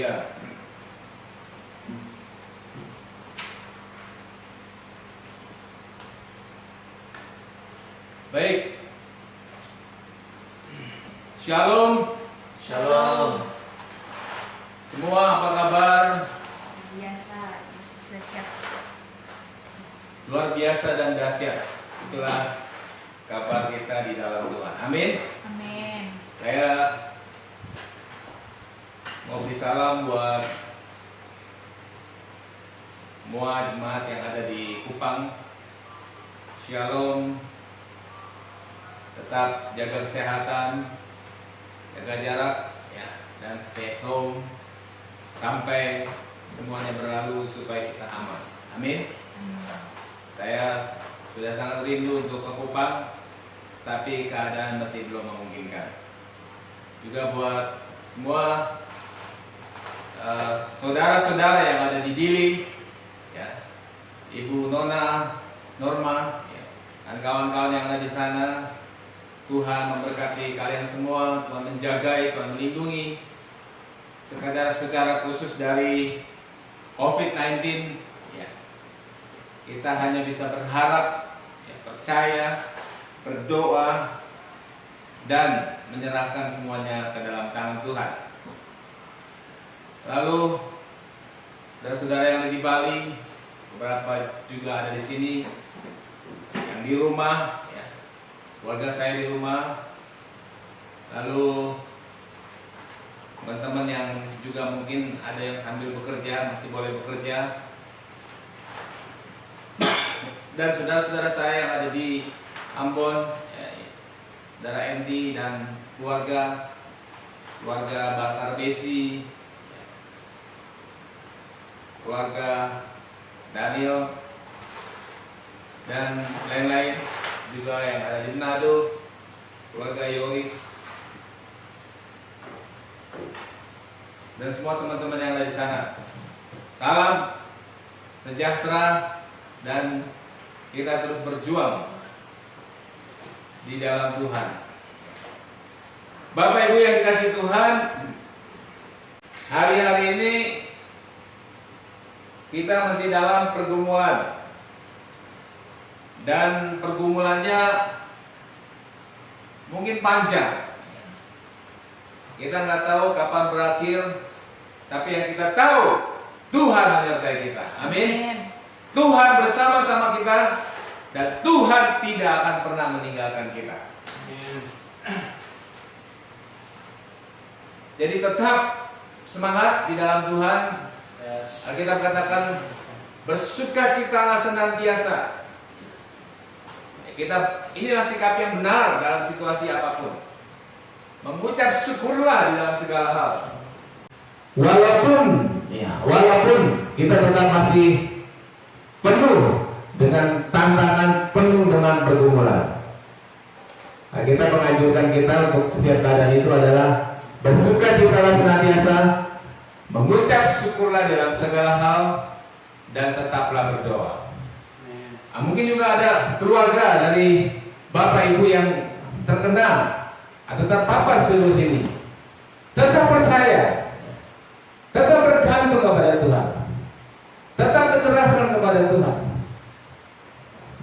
Dia. Baik. Shalom. Shalom. Semua apa kabar? Biasa, dahsyat. Luar biasa dan dahsyat. Itulah kabar kita di dalam Tuhan. Amin. Amin. Saya mau beri salam buat semua jemaat yang ada di Kupang. Shalom. Tetap jaga kesehatan, jaga jarak, ya, dan stay at home sampai semuanya berlalu supaya kita aman. Amin. Saya sudah sangat rindu untuk ke Kupang, tapi keadaan masih belum memungkinkan. Juga buat semua saudara-saudara yang ada di Dili, ya, Ibu Nona, Norma, ya, dan kawan-kawan yang ada di sana. Tuhan memberkati kalian semua, Tuhan menjaga, Tuhan melindungi. Secara khusus dari COVID-19, ya, kita hanya bisa berharap, ya, percaya, berdoa, dan menyerahkan semuanya ke dalam tangan Tuhan. Lalu, saudara-saudara yang ada di Bali, beberapa juga ada di sini, yang di rumah. Keluarga saya di rumah, lalu teman-teman yang juga mungkin ada yang sambil bekerja, masih boleh bekerja, dan saudara-saudara saya yang ada di Ambon, ya, saudara Andy dan keluarga Bakar Besi, keluarga Daniel, dan lain-lain juga yang ada di Manado, keluarga Yoris, dan semua teman-teman yang ada di sana. Salam sejahtera, dan kita terus berjuang di dalam Tuhan. Bapak Ibu yang dikasihi Tuhan, hari-hari ini kita masih dalam pergumulan. Dan pergumulannya mungkin panjang. Kita nggak tahu kapan berakhir, tapi yang kita tahu Tuhan menyertai kita. Amin. Tuhan bersama-sama kita, dan Tuhan tidak akan pernah meninggalkan kita. Jadi tetap semangat di dalam Tuhan. Alkitab katakan bersukacitalah senantiasa. Inilah sikap yang benar dalam situasi apapun. Mengucap syukurlah di dalam segala hal. Walaupun kita tetap masih penuh dengan tantangan, penuh dengan pergumulan. Nah, kita menganjurkan kita untuk setiap keadaan itu adalah bersukacitalah senantiasa, mengucap syukurlah dalam segala hal, dan tetaplah berdoa. Mungkin juga ada keluarga dari Bapak Ibu yang terkena atau terpapar virus ini. Tetap percaya, tetap bergantung kepada Tuhan, tetap menyerahkan kepada Tuhan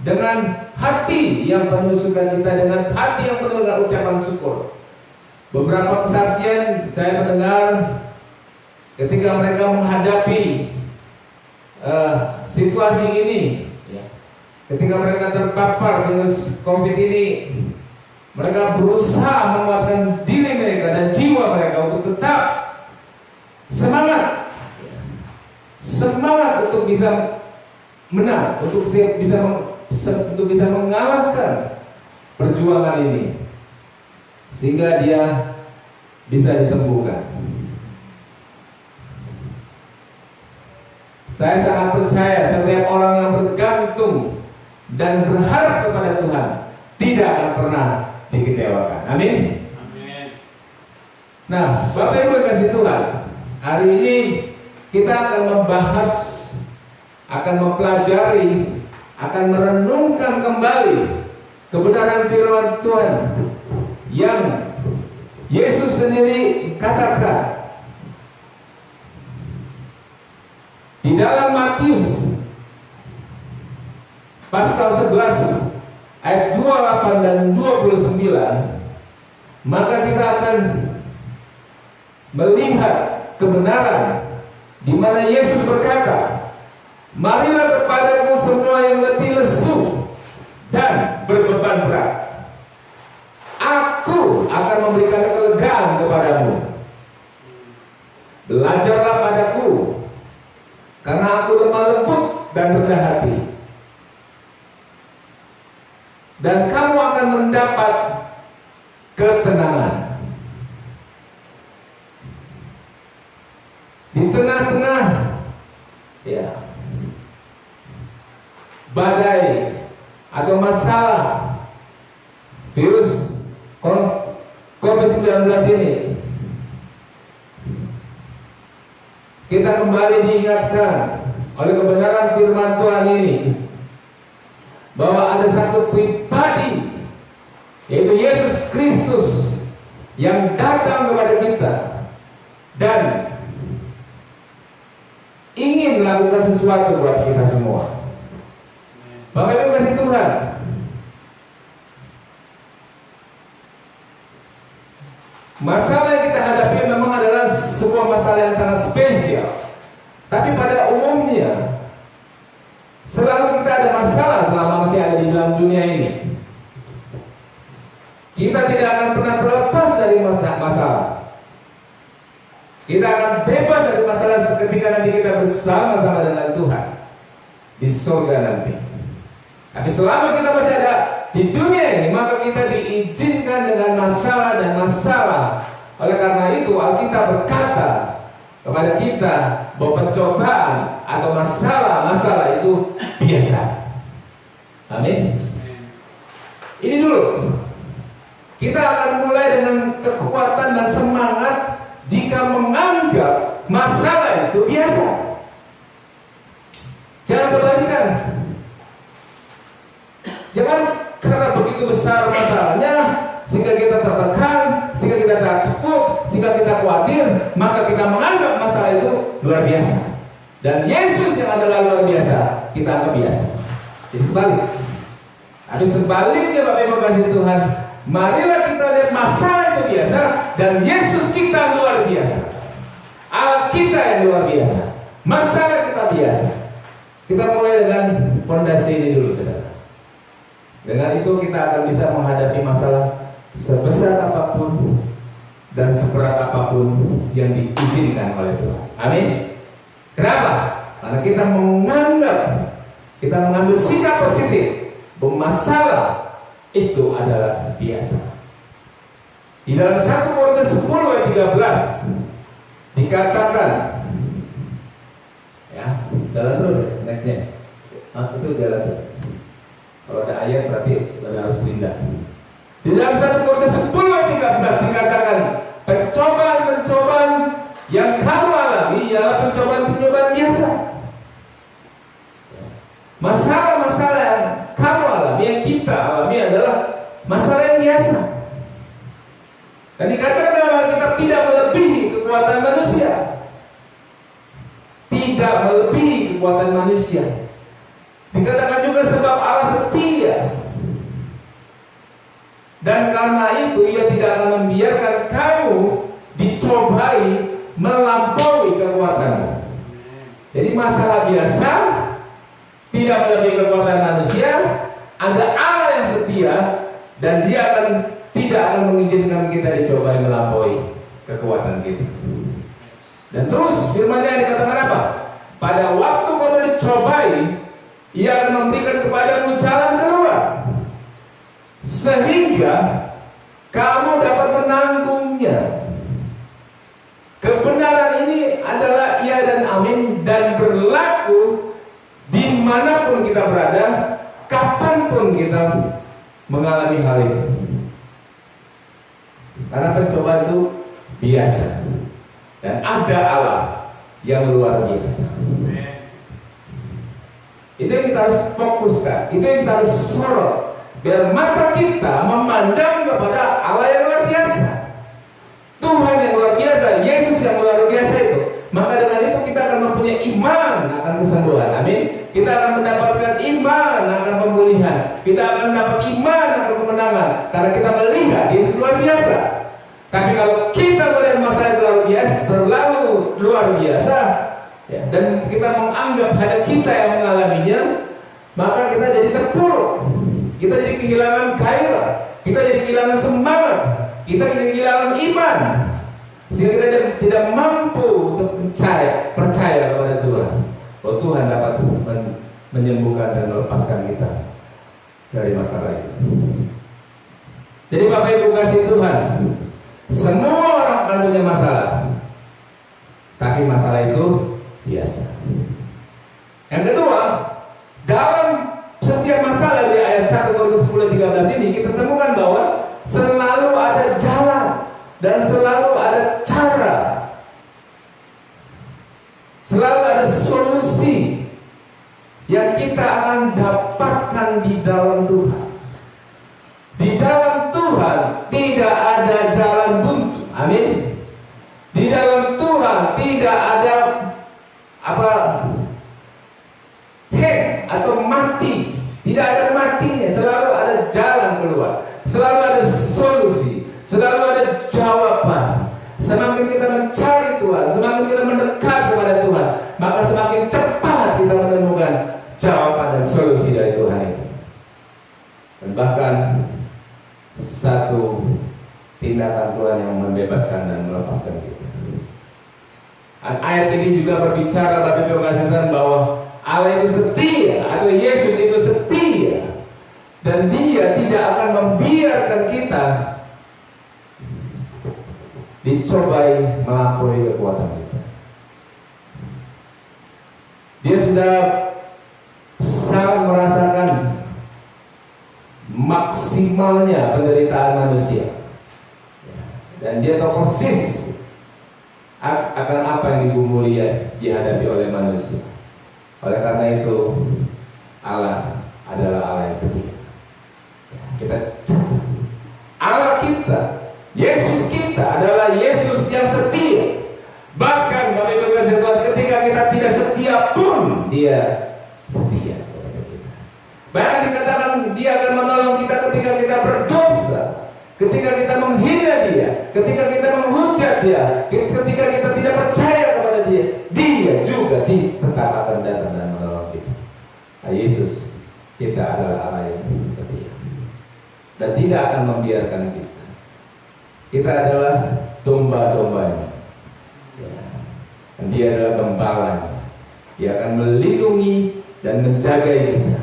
dengan hati yang penuh sukacita, dengan hati yang penuh dengan ucapan syukur. Beberapa kesaksian saya mendengar ketika mereka menghadapi situasi ini. Ketika mereka terpapar virus COVID ini, mereka berusaha menguatkan diri mereka dan jiwa mereka untuk tetap semangat untuk bisa menang, untuk bisa mengalahkan perjuangan ini, sehingga dia bisa disembuhkan. Saya sangat percaya setiap orang yang bergantung dan berharap kepada Tuhan tidak akan pernah dikecewakan. Amin. Nah, Bapak Ibu yang kasih Tuhan, hari ini kita akan membahas, akan mempelajari, akan merenungkan kembali kebenaran firman Tuhan yang Yesus sendiri katakan Di dalam Matius pasal 11 ayat 28 dan 29, maka kita akan melihat kebenaran di mana Yesus berkata, "Marilah kepadaku semua yang letih lesu dan berbeban berat. Aku akan memberikan kelegaan kepadamu. Belajarlah padaku, karena aku lemah lembut dan rendah hati. Dan kamu akan mendapat ketenangan." Di tengah-tengah badai atau masalah virus COVID-19 ini, kita kembali diingatkan oleh kebenaran firman Tuhan ini bahwa ada satu pribadi, yaitu Yesus Kristus, yang datang kepada kita dan ingin melakukan sesuatu buat kita semua. Bapak Ibu kasih Tuhan, masalah yang kita hadapi memang adalah sebuah masalah yang sangat spesial. Tapi pada umumnya selalu kita ada masalah selama masih ada di dalam dunia ini. Kita tidak akan pernah terlepas dari masalah. Kita akan bebas dari masalah ketika nanti kita bersama-sama dengan Tuhan di surga nanti. Tapi selama kita masih ada di dunia ini, maka kita diizinkan dengan masalah dan masalah. Oleh karena itu Alkitab berkata kepada kita bahwa pencobaan atau masalah-masalah itu biasa. Amin. Ini dulu. Kita akan mulai dengan kekuatan dan semangat jika menganggap masalah itu biasa. Jangan kebalikan. Jangan karena begitu besar masalahnya sehingga kita tertekan, sehingga kita takut, sehingga kita khawatir, maka kita menganggap masalah itu luar biasa. Dan Yesus yang adalah luar biasa, kita anggap biasa. Jadi kebalik. Tapi sebaliknya Bapak Ibu kasih Tuhan, marilah kita lihat masalah itu biasa dan Yesus kita luar biasa. Allah kita yang luar biasa. Masalah kita biasa. Kita mulai dengan fondasi ini dulu, saudara. Dengan itu kita akan bisa menghadapi masalah sebesar apapun dan seberat apapun yang diizinkan oleh Tuhan. Amin. Kenapa? Karena kita mengambil sikap positif bahwa masalah itu adalah biasa. Di dalam 1 Korintus 10 ayat 13 dikatakan, ya, jalan terus ya, naiknya. Itu jalan terus. Kalau ada ayat berarti kita harus pindah. Di dalam 1 Korintus 10 ayat 13 dikatakan, pencobaan-pencobaan yang kamu alami ialah pencobaan-pencobaan biasa. Masalah-masalah yang kamu alami, yang kita alami adalah masalah yang biasa. Dan dikatakan dalam Alkitab tidak melebihi kekuatan manusia. Tidak melebihi kekuatan manusia. Dikatakan juga sebab Allah setia. Dan karena itu Ia tidak akan membiarkan kamu dicobai melampaui kekuatanmu. Jadi masalah biasa tidak melebihi kekuatan manusia. Ada Allah yang setia dan Dia tidak akan mengizinkan kita dicobai melampaui kekuatan kita. Dan terus firman-Nya dikatakan apa? Pada waktu kamu dicobai, Ia akan memberikan kepadamu jalan keluar, sehingga kamu dapat menanggungnya. Kebenaran ini adalah iya dan amin dan berlaku dimanapun kita berada, kapanpun kita mengalami hal itu. Karena pencobaan itu biasa dan ada Allah yang luar biasa. Itu yang kita harus fokuskan, itu yang kita harus sorot, biar mata kita memandang kepada Allah yang luar biasa, Tuhan yang luar biasa, Yesus yang luar biasa itu. Maka dengan itu kita akan mempunyai mempunyai iman akan kesembuhan. Amin. Kita akan mendapatkan iman akan pemulihan. Kita akan mendapat iman akan kemenangan karena kita melihat Yesus luar biasa. Tapi kalau kita melihat masalah terlalu luar biasa, ya, dan kita menganggap hanya kita yang mengalaminya, maka kita jadi terpuruk. Kita jadi kehilangan gairah, kita jadi kehilangan semangat, kita jadi kehilangan iman, sehingga kita tidak mampu untuk percaya kepada Tuhan bahwa Tuhan dapat menyembuhkan dan melepaskan kita dari masalah itu. Jadi Bapak Ibu kasih Tuhan, semua orang akan punya masalah, tapi masalah itu biasa. Yang kedua, dalam setiap masalah di ayat 1 Korintus 10:13 ini kita temukan bahwa selalu ada jalan dan selalu ada cara, selalu ada solusi yang kita akan dapatkan di dalam Tuhan. Di dalam Tuhan tidak ada jalan buntu. Amin. Di dalam Tuhan tidak ada atau mati. Tidak ada matinya. Selalu ada jalan keluar. Selalu ada solusi. Selalu ada jawaban. Semakin kita mencari Tuhan, semakin kita mendekat kepada Tuhan, maka semakin cepat kita menemukan jawaban dan solusi dari Tuhan itu. Dan bahkan satu tindakan Tuhan yang membebaskan dan melepaskan kita. Dan ayat ini juga berbicara Bapak Ibu kasihkan bahwa Allah itu setia, atau Yesus itu setia, dan Dia tidak akan membiarkan kita dicobai melampaui kekuatan kita. Dia sudah sangat merasakan maksimalnya penderitaan manusia, dan Dia tahu persis akan apa yang digumuli dihadapi oleh manusia. Oleh karena itu Allah adalah Allah yang setia. Allah kita, Yesus kita adalah Yesus yang setia. Bahkan Bapak Ibu kasih Tuhan, ketika kita tidak setia pun Dia setia kepada kita. Bahkan dikatakan Dia akan menolong kita ketika kita berdosa, ketika kita menghina Dia, ketika kita menghujat Dia, ketika kita tidak percaya kepada Dia, Dia juga tetap akan datang dan menolong kita. Nah, Yesus kita adalah Allah yang setia dan tidak akan membiarkan kita. Kita adalah domba-dombanya, dan Dia adalah gembalanya. Dia akan melindungi dan menjaga kita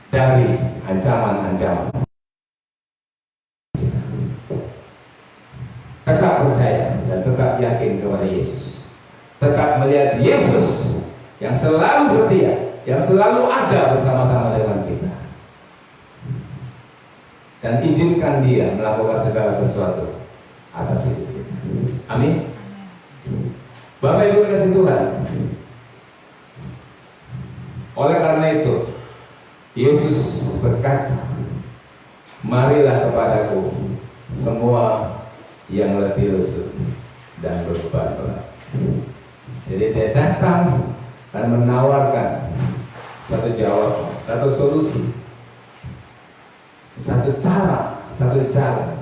dari ancaman-ancaman. Tetap percaya dan tetap yakin kepada Yesus. Tetap melihat Yesus yang selalu setia, yang selalu ada bersama-sama dengan kita. Dan izinkan Dia melakukan segala sesuatu atas hidup kita. Amin. Bapak Ibu kasih Tuhan, oleh karena itu Yesus berkata, marilah kepadaku semua yang letih lesu dan berbeban berat. Jadi Dia datang dan menawarkan satu jawaban, satu solusi, satu cara, satu jalan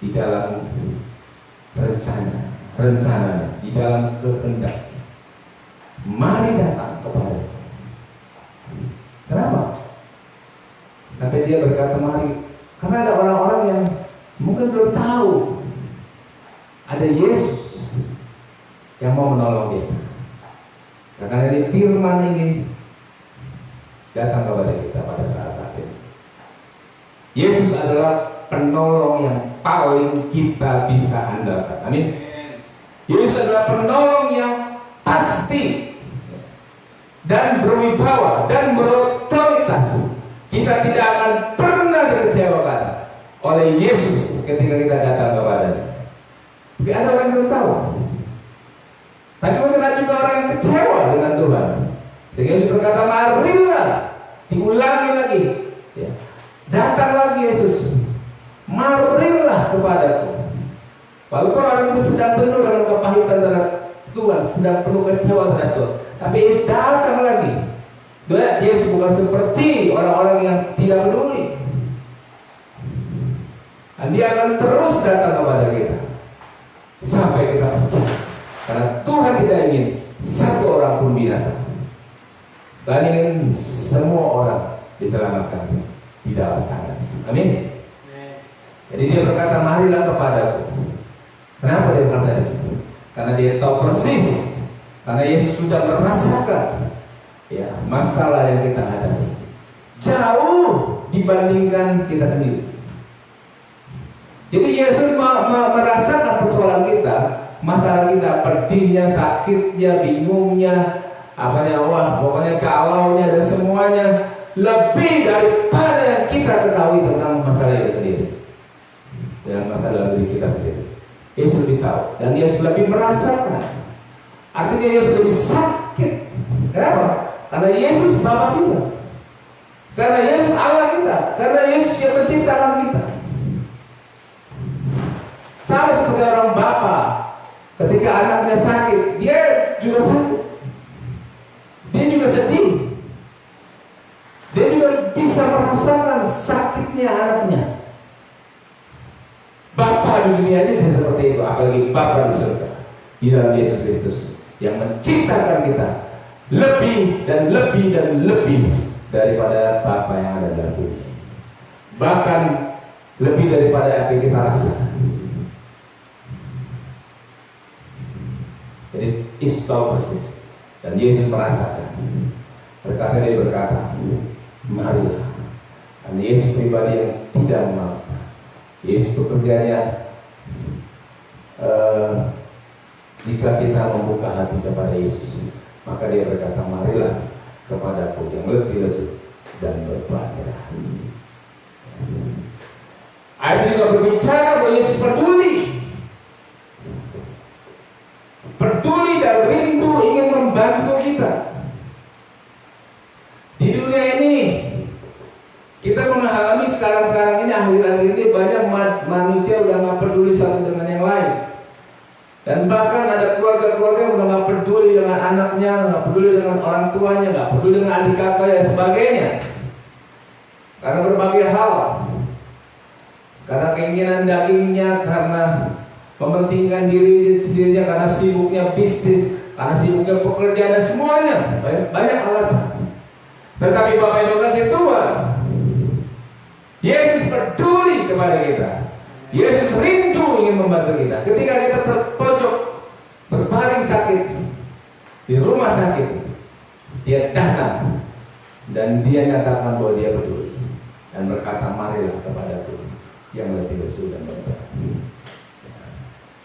di dalam rencana, di dalam kehendak. Mari datang kepada. Kenapa? Tapi Dia berkata mari, karena ada orang-orang yang mungkin belum tahu ada Yesus yang mau menolong kita. Karena ini firman ini datang kepada kita pada saat-saat ini. Yesus adalah penolong yang paling kita bisa andalkan. Amin. Yesus adalah penolong yang pasti dan berwibawa dan berotoritas. Kita tidak akan pernah dikecewakan oleh Yesus ketika kita datang kepadanya. Tapi ada orang yang belum tahu. Tapi mungkin ada juga orang yang kecewa dengan Tuhan. Jadi Yesus berkata, marilah, diulangi lagi, ya. Datang lagi Yesus, marilah kepadaku. Walaupun orang itu sedang penuh dengan kepahitan dan Tuhan, sedang penuh kecewa terhadap Tuhan. Tapi Yesus datang lagi. Yesus bukan seperti orang-orang yang tidak peduli. Dan dia akan terus datang kepada kita sampai kita percaya. Karena Tuhan tidak ingin satu orang pun binasa. Tuhan ingin semua orang diselamatkan di dalam tangan. Amin. Jadi dia berkata, marilah kepadaku. Kenapa dia berkata itu? Karena dia tahu persis. Karena Yesus sudah merasakan masalah yang kita hadapi jauh dibandingkan kita sendiri. Jadi Yesus merasakan persoalan kita, masalah kita, pedihnya, sakitnya, bingungnya, pokoknya galaunya dan semuanya, lebih daripada yang kita ketahui tentang masalah itu sendiri, dan masalah diri kita sendiri. Yesus lebih tahu dan Yesus lebih merasakan. Artinya Yesus lebih sakit. Kenapa? Karena Yesus Bapa kita, karena Yesus Allah kita, karena Yesus yang menciptakan kita. Sama seperti orang bapa, ketika anaknya sakit, dia juga sakit, dia juga sedih, dia juga bisa merasakan sakitnya anaknya. Bapa di dunia ini bisa seperti itu, apalagi Bapa di surga, di dalam Yesus Kristus yang menciptakan kita lebih dan lebih dan lebih daripada Bapa yang ada dalam dunia, bahkan lebih daripada apa yang kita rasakan. Jadi Yesus tahu persis dan Yesus merasakan. Berkata dia berkata, marilah. Dan Yesus pribadi yang tidak memaksa. Yesus bekerjanya jika kita membuka hati kepada Yesus, maka dia berkata, marilah kepadaku yang letih lesu dan berbahagia. Ayat juga berbicara bahwa Yesus peduli dan rindu ingin membantu kita. Di dunia ini kita mengalami sekarang ini, akhir-akhir ini banyak manusia udah nggak peduli satu dengan yang lain. Dan bahkan ada keluarga-keluarga yang udah nggak peduli dengan anaknya, nggak peduli dengan orang tuanya, nggak peduli dengan adik kakak dan sebagainya. Karena berbagai hal, karena keinginan dagingnya, karena mementingkan diri sendirinya, karena sibuknya bisnis, karena sibuknya pekerjaan dan semuanya, banyak alasan. Tetapi Bapak Ibu kasih Tuhan, Yesus peduli kepada kita. Yesus rindu ingin membantu kita. Ketika kita terpojok, berbaring sakit di rumah sakit, dia datang dan dia nyatakan bahwa dia peduli dan berkata, marilah kepadaku yang letih lesu dan berberat.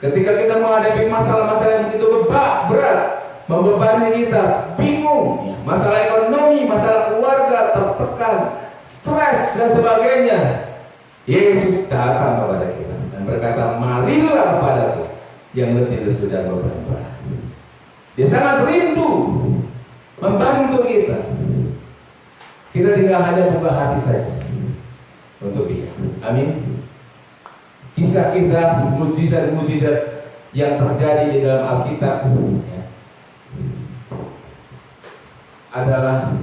Ketika kita menghadapi masalah-masalah yang begitu berat, membebani kita, bingung, masalah ekonomi, masalah keluarga, tertekan, stres dan sebagainya, Yesus datang kepada kita dan berkata, marilah kepadaku yang letih lesu dan berat. Dia sangat rindu membantu kita. Kita tinggal hanya buka hati saja untuk dia. Amin. Kisah-kisah mujizat-mujizat yang terjadi di dalam Alkitab adalah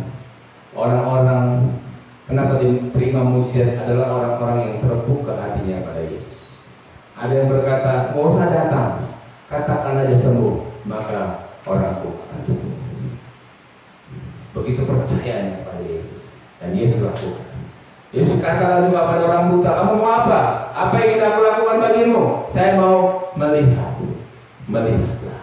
orang-orang, kenapa diterima mujizat, adalah orang-orang yang terbuka hatinya pada Yesus. Ada yang berkata, mau usah datang, katakan aja sembuh, maka orangku akan sembuh. Begitu percayanya kepada Yesus, dan Yesus lakukan. Yesus katakan juga pada orang buta, kamu mau apa? Apa yang kita lakukan bagimu? Saya mau melihat. Melihatlah.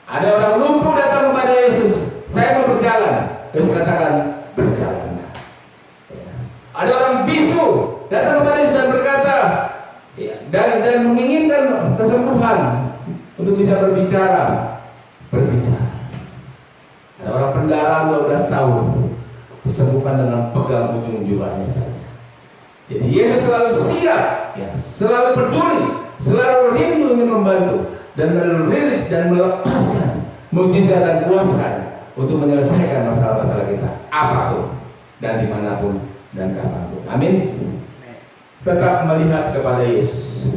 Ada orang lumpuh datang kepada Yesus, saya mau berjalan. Yesus katakan, berjalanlah. Ada orang bisu datang kepada Yesus dan berkata, dan menginginkan kesembuhan untuk bisa berbicara. Ada orang pendarahan 12 tahun disembuhkan dengan pegang ujung jubahnya saja. Jadi Yesus selalu siap, selalu peduli, selalu rindu ingin membantu dan merilis dan melepaskan mujizat dan kuasa untuk menyelesaikan masalah-masalah kita, apapun dan dimanapun dan kapanpun. Amin. Tetap melihat kepada Yesus.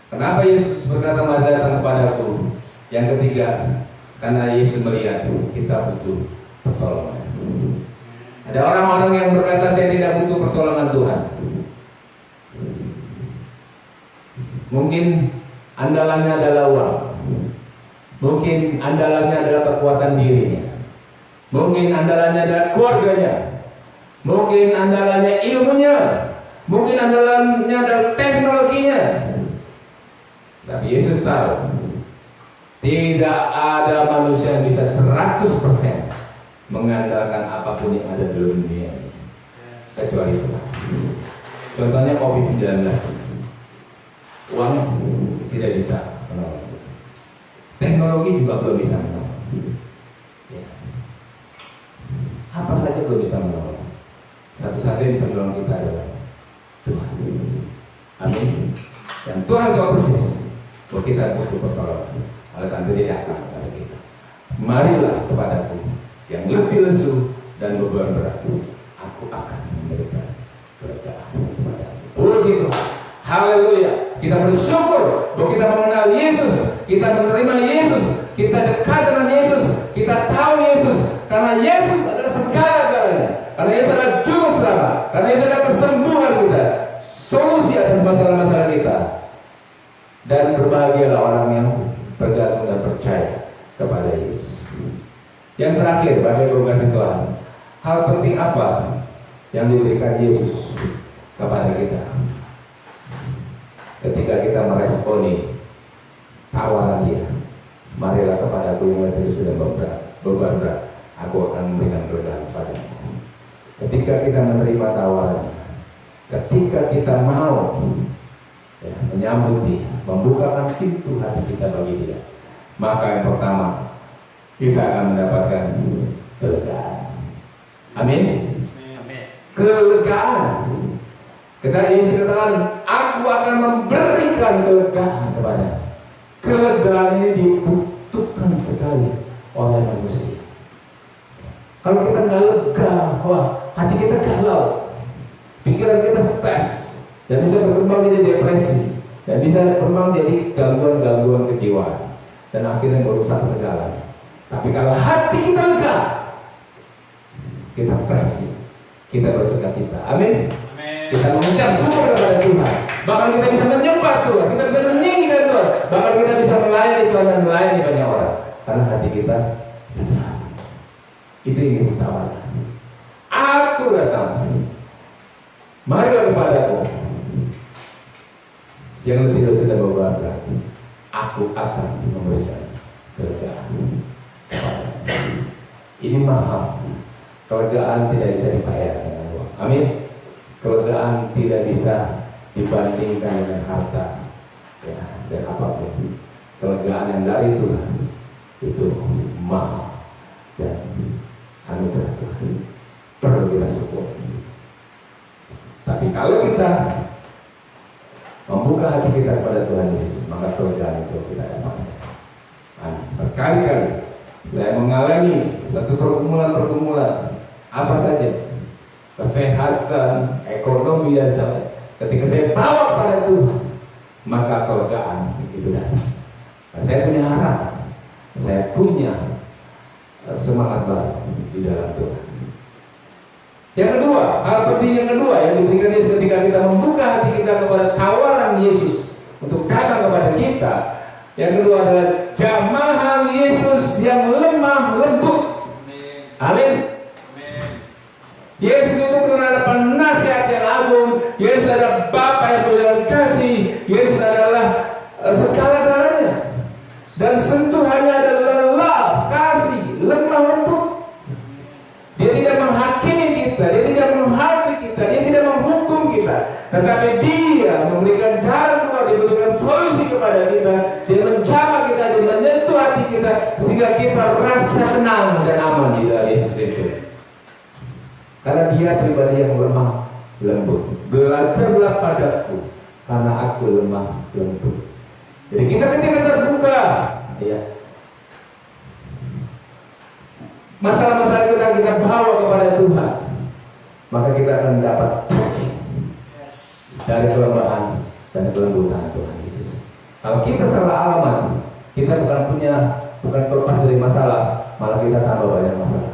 Kenapa Yesus berkata mari datang kepadaku? Yang ketiga, karena Yesus melihat kita butuh pertolongan. Ada orang-orang yang berkata saya tidak butuh pertolongan Tuhan. Mungkin andalannya adalah uang. Mungkin andalannya adalah kekuatan dirinya. Mungkin andalannya adalah keluarganya. Mungkin andalannya ilmunya. Mungkin andalannya adalah teknologinya. Tapi Yesus tahu tidak ada manusia yang bisa 100% mengandalkan apapun yang ada di dunia ini kecuali Tuhan. Contohnya COVID-19. Uang tidak bisa menolong. Teknologi juga belum bisa menolong. Ya. Apa saja belum bisa menolong. Satu-satunya bisa menolong kita adalah Tuhan. Amin. Dan Tuhan tahu persis bahwa kita butuh pertolongan. Oleh karena dia datang kepada kita. Marilah kepadaku yang lebih lesu dan beban berat, aku akan memberikan kelegaan kepadamu. Puji Tuhan. Haleluya. Kita bersyukur bahwa kita mengenal Yesus, kita menerima Yesus, kita dekat dengan Yesus, kita tahu Yesus, karena Yesus adalah segala-galanya, karena Yesus adalah juru selamat, karena Yesus adalah kesembuhan kita, solusi atas masalah-masalah kita. Dan berbahagialah orang yang bergantung dan percaya kepada Yesus. Yang terakhir, bagi kasih Tuhan, hal penting apa yang diberikan Yesus kepada kita? Ketika kita meresponi tawaran Dia, marilah kepadaku yang letih sudah beban berat, aku akan memberikan kelegaan kepadamu. Ketika kita menerima tawarannya, ketika kita mau menyambut Dia, membukakan pintu hati kita bagi Dia, maka yang pertama kita akan mendapatkan kelegaan. Amin. Kelegaan. Ketika Yesus katakan, aku akan memberikan kelegaan kepada. Kelegaan ini dibutuhkan sekali oleh manusia. Kalau kita nggak lega, wah, hati kita galau, pikiran kita stres, dan bisa berkembang jadi depresi, dan bisa berkembang jadi gangguan-gangguan kejiwaan, dan akhirnya merusak segala. Tapi kalau hati kita lega, kita fresh, kita bersukacita. Amin. Kita mengucap syukur kepada Tuhan. Bahkan kita bisa menyembah Tuhan, kita bisa meninggikan Tuhan, bahkan kita bisa melayani Tuhan dan melayani banyak orang. Karena hati kita lega. Itu yang Yesus tawarkan. Aku datang, marilah kepadaku yang lebih sudah beban berat, aku akan memberikan kelegaan kepadamu. Ini mahal. Kelegaan tidak bisa dibayar dengan uang. Amin. Kelegaan tidak bisa dibandingkan dengan harta, ya, dan apapun. Kelegaan yang dari Tuhan itu mahal dan anugerah Tuhan. Perlu kita syukur. Tapi kalau kita membuka hati kita kepada Tuhan Yesus, maka kelegaan itu kita dapatkan. Berkali-kali saya mengalami satu pergumulan apa saja, kesehatan, ekonomi dan sebagainya. Ketika saya bawa pada Tuhan, maka kelegaan itu datang. Saya punya harapan, saya punya semangat baru di dalam Tuhan. Yang kedua, hal penting yang kedua yang diberikan Yesus ketika kita membuka hati kita kepada tawaran Yesus untuk datang kepada kita. Yang kedua adalah jamahan Yesus yang lemah lembut. Amin. Yesus itu adalah penasihat yang agung. Yesus adalah Bapa yang berlimpah kasih. Yesus adalah segala-galanya. Dan sentuhannya adalah love, kasih, lemah lembut. Dia tidak menghakimi kita, dia tidak menghakimi kita, dia tidak menghukum kita. Tetapi dia memberikan jalan keluar, dia memberikan solusi kepada kita. Dia menjamah kita, dia menyentuh hati kita, sehingga kita rasa tenang dan aman di dalam Yesus Kristus. Karena dia pribadi yang lemah lembut. Belajarlah padaku, karena aku lemah lembut. Jadi kita ketika terbuka, ya, masalah-masalah kita bawa kepada Tuhan, maka kita akan mendapat dari kelembahan dan kelembutan Tuhan Yesus. Kalau kita salah alamat, kita bukan lepas dari masalah, malah kita tambah banyak masalah.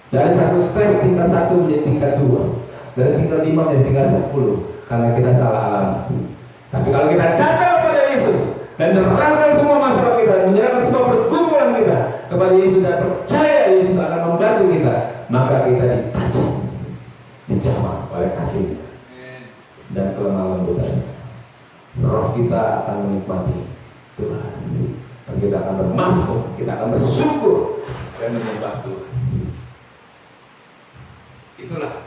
Dari satu stres tingkat 1 menjadi tingkat 2, dari tingkat 5 menjadi tingkat 10, karena kita salah alamat. Tapi kalau kita datang kepada Yesus dan menerangkan semua masalah kita, menyerahkan semua pergumulan kita kepada Yesus dan percaya Yesus akan membantu kita, maka kita ditajam, dijamah oleh kasih dan kelemah lembutannya. Roh kita akan menikmati Tuhan, dan kita akan bermasmur, kita akan bersyukur dan menyembah Tuhan. Itulah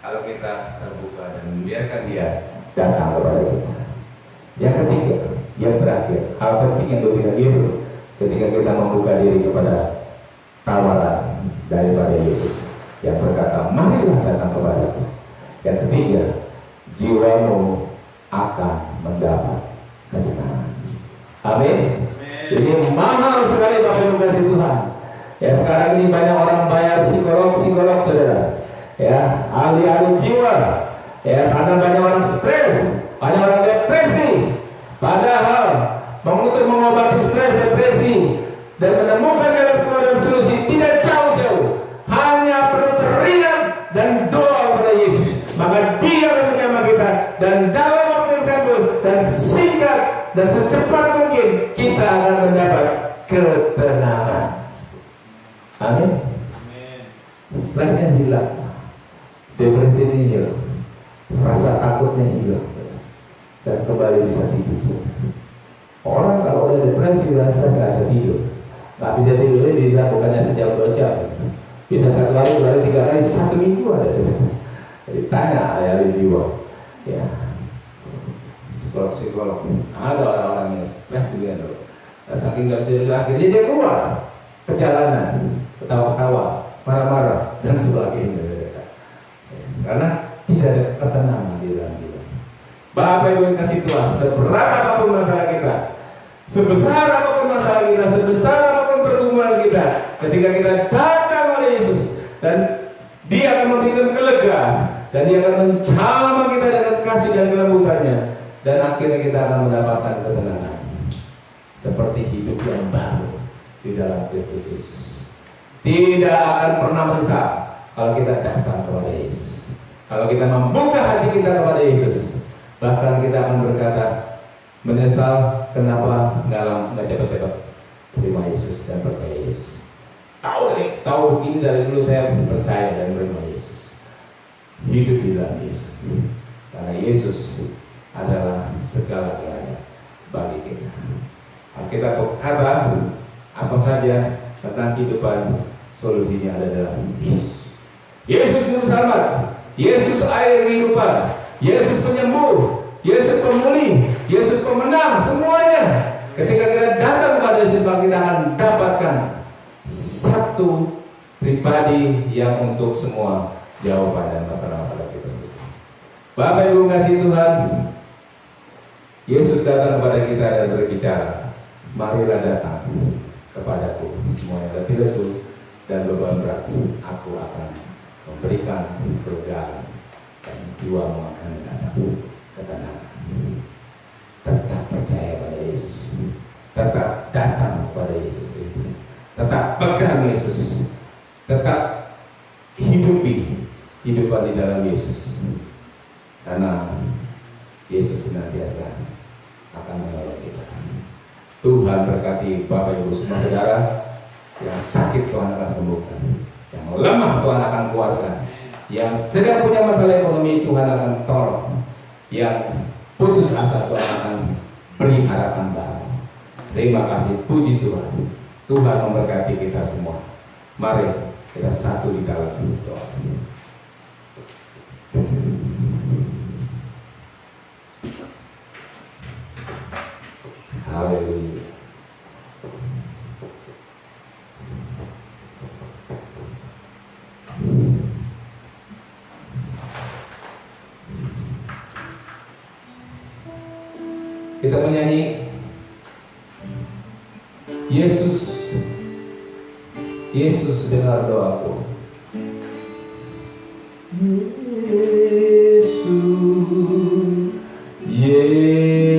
kalau kita terbuka dan membiarkan Dia datang kepada kita. Yang ketiga, yang terakhir, hal penting yang diberikan Yesus ketika kita membuka diri kepada tawaran daripada Yesus yang berkata, marilah datang kepadaku. Yang ketiga, jiwamu akan mendapat ketenangan. Amin. Ini mahal sekali Bapak Ibu kasih Tuhan. Ya, sekarang ini banyak orang bayar psikolog saudara. Ya, ahli-ahli jiwa. Ya, karena banyak orang stres, banyak orang depresi. Padahal untuk mengobati stres, depresi dan menemukan jalan keluar dan solusi tidak jauh-jauh. Hanya perlu teriak dan doa kepada Yesus. Maka Dia akan menyamar kita, dan dalam waktu yang singkat dan singkat dan secepat mungkin kita akan mendapat ketenangan. Amin. Stresnya hilang, depresinya hilang, rasa takutnya hilang, dan kembali bisa tidur. Orang kalau udah depresi rasa nggak bisa tidur, nggak bisa tidur bisa bukannya sejam 2 jam, bisa 1 hari, 2 hari, 3 hari, 1 minggu ada saudara. Jadi tanya ahli jiwa, ya, psikolog, ada orang-orang yang stres juga loh. Dan saking nggak bisa tidur, akhirnya dia keluar ke jalanan, ketawa-ketawa, marah-marah dan sebagainya. Karena tidak ada ketenangan di dalam jiwa. Bapak Ibu yang kasih Tuhan, seberat apapun masalah kita, sebesar apapun masalah kita, sebesar apapun pergumulan kita, ketika kita datang kepada Yesus dan Dia akan memberikan kelegaan, dan Dia akan menjamah kita dengan kasih dan kelembutannya, dan akhirnya kita akan mendapatkan ketenangan seperti hidup yang baru di dalam Kristus Yesus. Tidak akan pernah menyesal kalau kita datang kepada Yesus. Kalau kita membuka hati kita kepada Yesus, bahkan kita akan berkata, menyesal kenapa nggak cepat-cepat terima Yesus dan percaya Yesus. Tahu ini dari dulu saya percaya dan menerima Yesus. Hidup di dalam Yesus, karena Yesus adalah segala-galanya bagi kita. Kita berkata apa saja tentang kehidupan, solusinya ada dalam Yesus. Yesus juru selamat, Yesus air kehidupan, Yesus penyembuh, Yesus pemulih, Yesus pemenang, semuanya. Ketika kita datang kepada Yesus, kita akan dapatkan satu pribadi yang untuk semua jawaban dan masalah-masalah kita. Bapak Ibu kasih Tuhan, Yesus datang kepada kita dan berbicara, marilah datang kepadaku semua yang letih lesu dan beban berat, aku akan memberikan kelegaan dan jiwamu akan mendapat ketenangan. Tetap percaya pada Yesus, tetap datang kepada Yesus Kristus, tetap pegang Yesus, tetap hidupi hidupan di dalam Yesus, karena Yesus senantiasa akan menolong kita. Tuhan berkati Bapak Ibu semua saudara. Yang sakit Tuhan akan sembuhkan, yang lemah Tuhan akan kuatkan, yang sedang punya masalah ekonomi Tuhan akan tolong, yang putus asa Tuhan akan beri harapan baru. Terima kasih, puji Tuhan. Tuhan memberkati kita semua. Mari kita satu di dalam doa. Haleluya. Kita menyanyi Yesus, Yesus dengar doaku. Yesus, Yesus.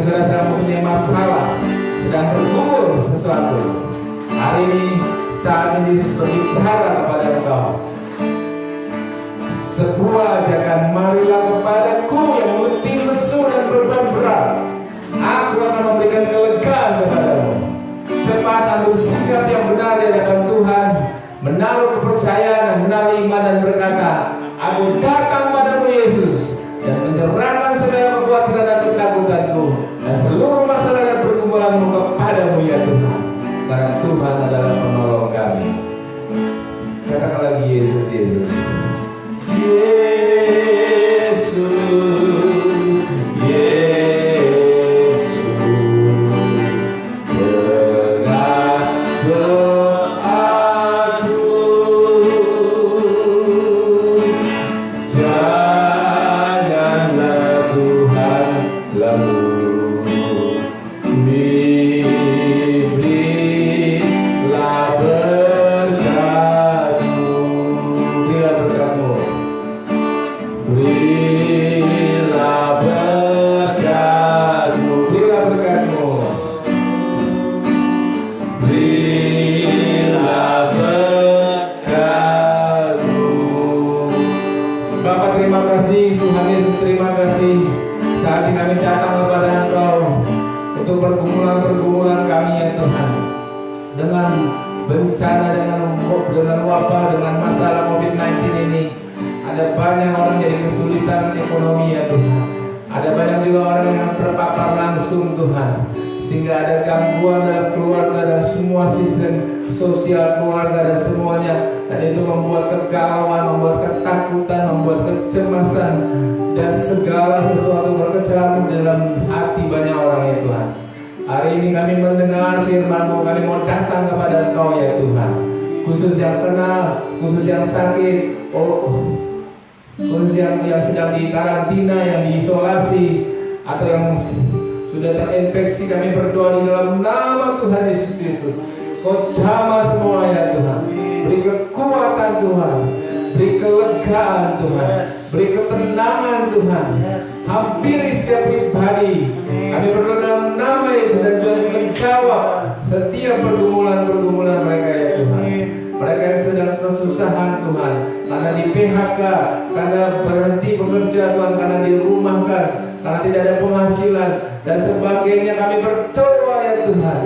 saudara sedang mempunyai masalah, sedang bergumul sesuatu, hari ini saat ini Yesus berbicara kepada engkau. Sebuah ajakan, marilah kepadaku yang letih lesu dan beban berat, aku akan memberikan kelegaan kepadamu. Cepat ambil sikap yang benar di hadapan Tuhan, menaruh kepercayaan dan menaruh iman dan berkata, aku datang padamu Yesus, dan menyerahkan segala kekhawatiran dan ketakutanku dan seluruh masalah dan pergumulanmu kepadamu ya Tuhan, karena Tuhan adalah penolong kami. Katakan lagi Yesus, Yesus, Yesus, Yesus, dengar doaku, janganlah Tuhan lalu berilah berkat-Mu, berilah berkat-Mu, berilah berkat-Mu, berilah berkat-Mu, berilah berkat-Mu. Bapa, terima kasih, Tuhan Yesus, terima kasih. Saat ini kami datang kepada Engkau untuk pergumulan-pergumulan kami ya Tuhan, dengan bencana, dengan wabah, dengan masalah COVID-19 ini. Ada banyak orang jadi kesulitan ekonomi ya Tuhan. Ada banyak juga orang yang terpapar langsung Tuhan, sehingga ada gangguan dalam keluarga dan semua sistem sosial keluarga dan semuanya. Dan itu membuat kegalauan, membuat ketakutan, membuat kecemasan, dan segala sesuatu berkecamuk dalam hati banyak orang ya Tuhan. Hari ini kami mendengar firman-Mu, kami mau datang kepada Engkau ya Tuhan. Khusus yang kenal, khusus yang sakit, khusus yang sedang di karantina, yang diisolasi, atau yang sudah terinfeksi, kami berdoa di dalam nama Tuhan Yesus Kristus. Kau jamah semua ya Tuhan. Beri kekuatan Tuhan, beri kelegaan Tuhan, beri ketenangan Tuhan. Hampiri setiap pribadi. Kami berdoa dalam nama Yesus, dan Tuhan menjawab setiap pergumulan-pergumulan mereka ya Tuhan. Mereka yang sedang kesusahan Tuhan, karena di PHK, karena berhenti bekerja Tuhan, karena dirumahkan, karena tidak ada penghasilan dan sebagainya. Kami berdoa ya Tuhan.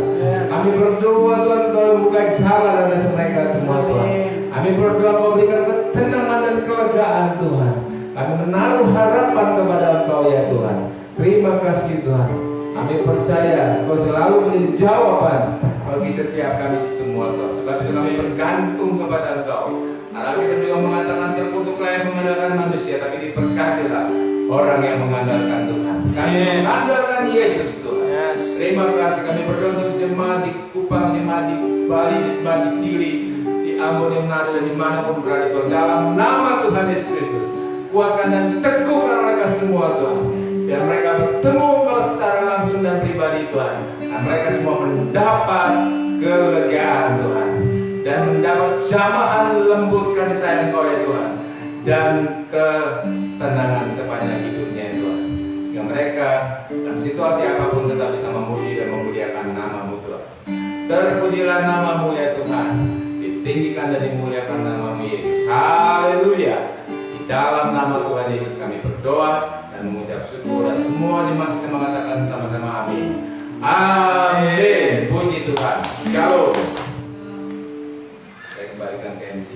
Kami berdoa Tuhan, Kau buka jalan atas mereka semua Tuhan. Kami berdoa Kau berikan ketenangan dan kelegaan Tuhan. Kami menaruh harapan kepada Engkau ya Tuhan. Terima kasih Tuhan. Kami percaya Kau selalu menjadi jawaban bagi setiap kami semua Tuhan. Sebab itu kami bergantung kepada Engkau. Karena kita juga mengatakan terkutuklah yang mengandalkan manusia, tapi diberkatilah orang yang mengandalkan Tuhan. Kami mengandalkan Yesus Tuhan. Terima kasih. Kami berdoa untuk jemaat di Kupang, jemaat di Bali, jemaat di Dili, di Ambon, di Manado, dan dimanapun berada Tuhan. Dalam nama Tuhan Yesus Kristus, kuatkan dan teguhkan mereka semua Tuhan. Biar mereka bertemu Engkau secara langsung dan pribadi Tuhan. Dan mereka semua mendapat kelegaan Tuhan, dan mendapat jamahan lembut kasih sayang Engkau ya Tuhan, dan ketenangan sepanjang hidupnya ya Tuhan. Yang mereka dalam situasi apapun tetap bisa memuji dan memuliakan nama-Mu Tuhan. Terpujilah nama-Mu ya Tuhan, ditinggikan dan dimuliakan nama-Mu Yesus. Haleluya. Di dalam nama Tuhan Yesus kami berdoa dan mengucap syukur, dan semua jemaat kita mengatakan sama-sama amin. Amin. Puji Tuhan. Shalom. Saya kembalikan ke MC.